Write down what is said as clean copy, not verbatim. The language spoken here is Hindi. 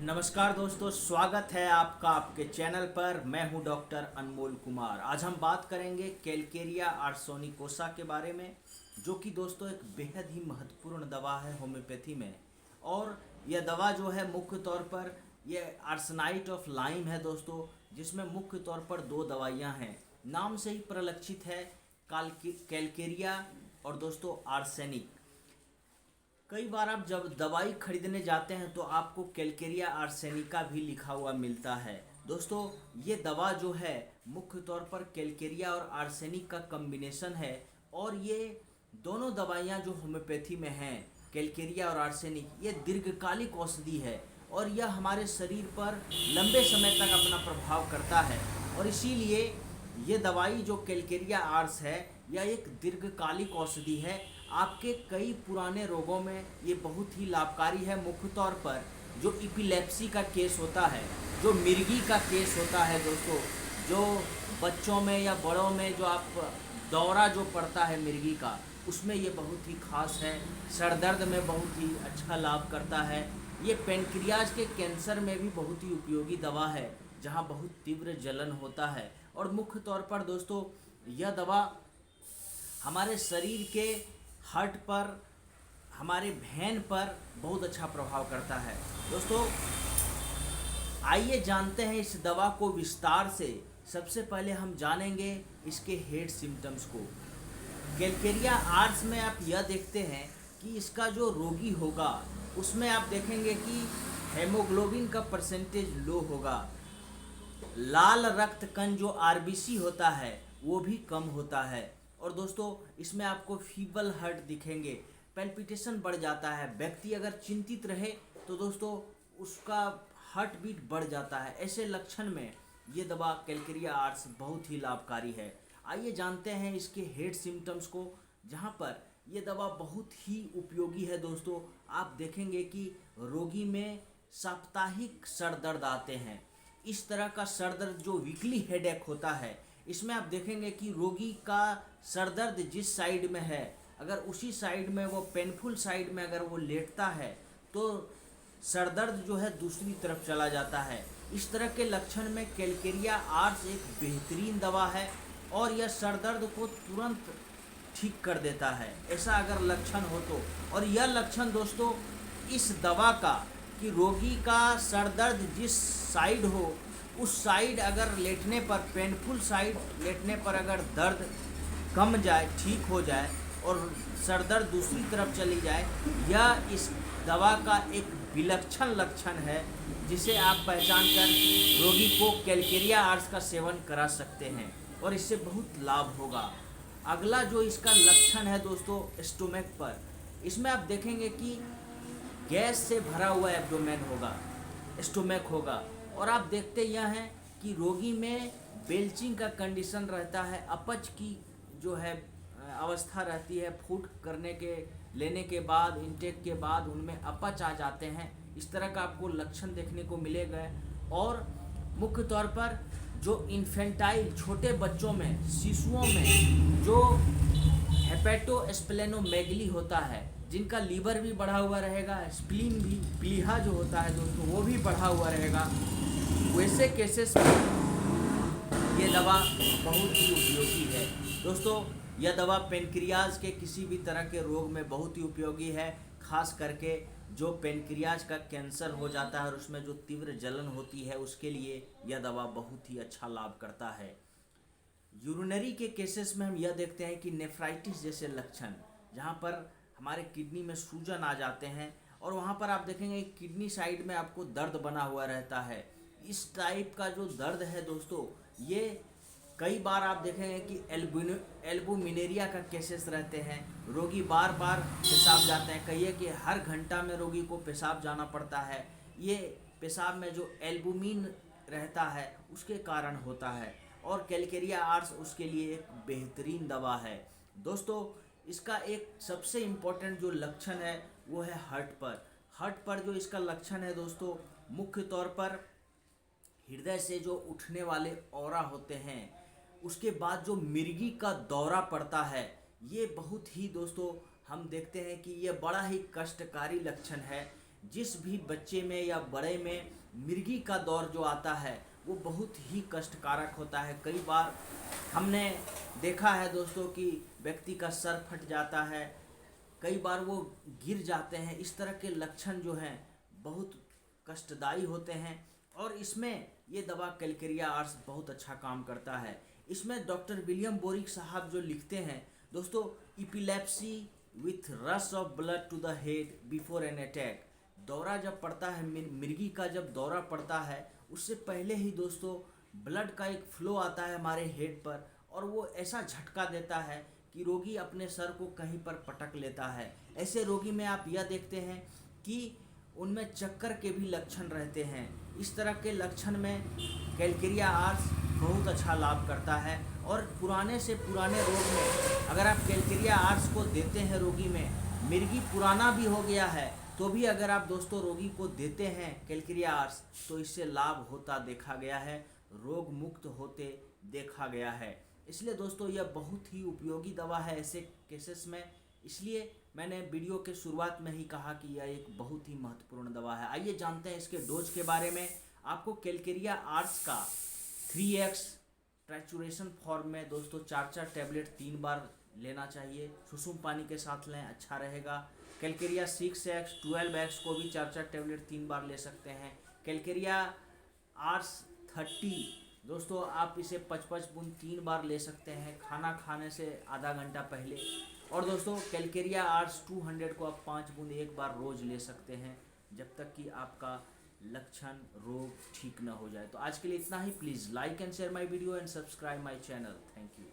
नमस्कार दोस्तों, स्वागत है आपका आपके चैनल पर। मैं हूं डॉक्टर अनमोल कुमार। आज हम बात करेंगे कैलकेरिया आर्सेनिकोसा के बारे में, जो कि दोस्तों एक बेहद ही महत्वपूर्ण दवा है होम्योपैथी में। और यह दवा जो है मुख्य तौर पर यह आर्सेनाइट ऑफ लाइम है दोस्तों, जिसमें मुख्य तौर पर दो दवाइयां हैं। नाम से ही परिलक्षित है कैलकेरिया और दोस्तों आर्सेनिक। कई बार आप जब दवाई खरीदने जाते हैं तो आपको कैलकेरिया आर्सेनिका भी लिखा हुआ मिलता है। दोस्तों ये दवा जो है मुख्य तौर पर कैलकेरिया और आर्सेनिक का कॉम्बिनेशन है। और ये दोनों दवाइयाँ जो होम्योपैथी में हैं, कैलकेरिया और आर्सेनिक, ये दीर्घकालिक औषधि है और यह हमारे शरीर पर लंबे समय तक अपना प्रभाव करता है। और इसीलिए ये दवाई जो कैलकेरिया आर्स है, यह एक दीर्घकालिक औषधि है। आपके कई पुराने रोगों में ये बहुत ही लाभकारी है। मुख्य तौर पर जो इपिलेप्सी का केस होता है, जो मिर्गी का केस होता है दोस्तों, जो बच्चों में या बड़ों में जो आप दौरा जो पड़ता है मिर्गी का, उसमें ये बहुत ही खास है। सर दर्द में बहुत ही अच्छा लाभ करता है। ये पेनक्रियाज के कैंसर में भी बहुत ही उपयोगी दवा है, जहाँ बहुत तीव्र जलन होता है। और मुख्य तौर पर दोस्तों यह दवा हमारे शरीर के हार्ट पर, हमारे भेन पर बहुत अच्छा प्रभाव करता है। दोस्तों आइए जानते हैं इस दवा को विस्तार से। सबसे पहले हम जानेंगे इसके हेड सिम्टम्स को। कैलकेरिया आर्स में आप यह देखते हैं कि इसका जो रोगी होगा उसमें आप देखेंगे कि हेमोग्लोबिन का परसेंटेज लो होगा। लाल रक्त कण जो आरबीसी होता है वो भी कम होता है। और दोस्तों इसमें आपको फीबल हार्ट दिखेंगे, पैल्पिटेशन बढ़ जाता है। व्यक्ति अगर चिंतित रहे तो दोस्तों उसका हार्ट बीट बढ़ जाता है। ऐसे लक्षण में ये दवा कैलकेरिया आर्स बहुत ही लाभकारी है। आइए जानते हैं इसके हेड सिम्टम्स को, जहाँ पर ये दवा बहुत ही उपयोगी है। दोस्तों आप देखेंगे कि रोगी में साप्ताहिक सर दर्द आते हैं। इस तरह का सर दर्द जो वीकली हेडेक होता है, इसमें आप देखेंगे कि रोगी का सर दर्द जिस साइड में है, अगर उसी साइड में वो पेनफुल साइड में अगर वो लेटता है तो सर दर्द जो है दूसरी तरफ चला जाता है। इस तरह के लक्षण में कैलकेरिया आर्स एक बेहतरीन दवा है और यह सर दर्द को तुरंत ठीक कर देता है, ऐसा अगर लक्षण हो तो। और यह लक्षण दोस्तों इस दवा का कि रोगी का सर दर्द जिस साइड हो, उस साइड अगर लेटने पर, पेनफुल साइड लेटने पर अगर दर्द कम जाए, ठीक हो जाए और सर दर्द दूसरी तरफ चली जाए, यह इस दवा का एक विलक्षण लक्षण है, जिसे आप पहचान कर रोगी को कैलकेरिया आर्स का सेवन करा सकते हैं और इससे बहुत लाभ होगा। अगला जो इसका लक्षण है दोस्तों स्टोमक पर, इसमें आप देखेंगे कि गैस से भरा हुआ एब्डोमेन होगा, स्टोमक होगा। और आप देखते यह हैं कि रोगी में बेल्चिंग का कंडीशन रहता है, अपच की जो है अवस्था रहती है। फूड करने के लेने के बाद, इंटेक के बाद उनमें अपच आ जाते हैं। इस तरह का आपको लक्षण देखने को मिलेगा। और मुख्य तौर पर जो इन्फेंटाइल छोटे बच्चों में, शिशुओं में जो हेपेटोस्प्लेनोमेगली होता है, जिनका लीवर भी बढ़ा हुआ रहेगा, स्प्लीन भी, प्लीहा जो होता है दोस्तों वो भी बढ़ा हुआ रहेगा, वैसे केसेस में ये दवा बहुत ही उपयोगी है। दोस्तों यह दवा पेनक्रियाज के किसी भी तरह के रोग में बहुत ही उपयोगी है। खास करके जो पेनक्रियाज का कैंसर हो जाता है और उसमें जो तीव्र जलन होती है, उसके लिए यह दवा बहुत ही अच्छा लाभ करता है। यूरिनरी के केसेस में हम यह देखते हैं कि नेफ्राइटिस जैसे लक्षण, जहाँ पर हमारे किडनी में सूजन आ जाते हैं और वहाँ पर आप देखेंगे किडनी साइड में आपको दर्द बना हुआ रहता है। इस टाइप का जो दर्द है दोस्तों, ये कई बार आप देखेंगे कि एल्बुमिनेरिया का केसेस रहते हैं। रोगी बार बार पेशाब जाते हैं, कहिए कि हर घंटा में रोगी को पेशाब जाना पड़ता है। ये पेशाब में जो एल्बुमिन रहता है उसके कारण होता है और कैलकेरिया आर्स उसके लिए एक बेहतरीन दवा है। दोस्तों इसका एक सबसे इम्पोर्टेंट जो लक्षण है वो है हार्ट पर। हार्ट पर जो इसका लक्षण है दोस्तों, मुख्य तौर पर हृदय से जो उठने वाले औरा होते हैं, उसके बाद जो मिर्गी का दौरा पड़ता है, ये बहुत ही दोस्तों हम देखते हैं कि ये बड़ा ही कष्टकारी लक्षण है। जिस भी बच्चे में या बड़े में मिर्गी का दौर जो आता है वो बहुत ही कष्टकारक होता है। कई बार हमने देखा है दोस्तों कि व्यक्ति का सर फट जाता है, कई बार वो गिर जाते हैं। इस तरह के लक्षण जो हैं बहुत कष्टदायी होते हैं और इसमें ये दवा कैलकेरिया आर्स बहुत अच्छा काम करता है। इसमें डॉक्टर विलियम बोरिक साहब जो लिखते हैं दोस्तों, epilepsy with rush of blood to the head before an attack. दौरा जब पड़ता है, मिर्गी का जब दौरा पड़ता है उससे पहले ही दोस्तों ब्लड का एक फ्लो आता है हमारे हेड पर और वो ऐसा झटका देता है कि रोगी अपने सर को कहीं पर पटक लेता है। ऐसे रोगी में आप यह देखते हैं कि उनमें चक्कर के भी लक्षण रहते हैं। इस तरह के लक्षण में कैलकेरिया आर्स बहुत अच्छा लाभ करता है और पुराने से पुराने रोग में अगर आप कैलकेरिया आर्स को देते हैं रोगी में, मिर्गी पुराना भी हो गया है तो भी अगर आप दोस्तों रोगी को देते हैं कैलकेरिया आर्स तो इससे लाभ होता देखा गया है, रोग मुक्त होते देखा गया है। इसलिए दोस्तों यह बहुत ही उपयोगी दवा है ऐसे केसेस में, इसलिए मैंने वीडियो के शुरुआत में ही कहा कि यह एक बहुत ही महत्वपूर्ण दवा है। आइए जानते हैं इसके डोज के बारे में। आपको कैलकेरिया आर्स का 3x ट्रैचुरेशन फॉर्म में दोस्तों 4 टैबलेट 3 बार लेना चाहिए। सुसुम पानी के साथ लें, अच्छा रहेगा। कैलकेरिया 6x 12x को भी 4 टैबलेट 3 बार ले सकते हैं। कैलकेरिया आर्स 30 दोस्तों आप इसे 55 बूंद 3 बार ले सकते हैं खाना खाने से आधा घंटा पहले। और दोस्तों कैलकेरिया आर्स 200 को आप 5 बूंद 1 बार रोज ले सकते हैं जब तक कि आपका लक्षण रोग ठीक न हो जाए। तो आज के लिए इतना ही। Please like and share my video and subscribe my channel. Thank you.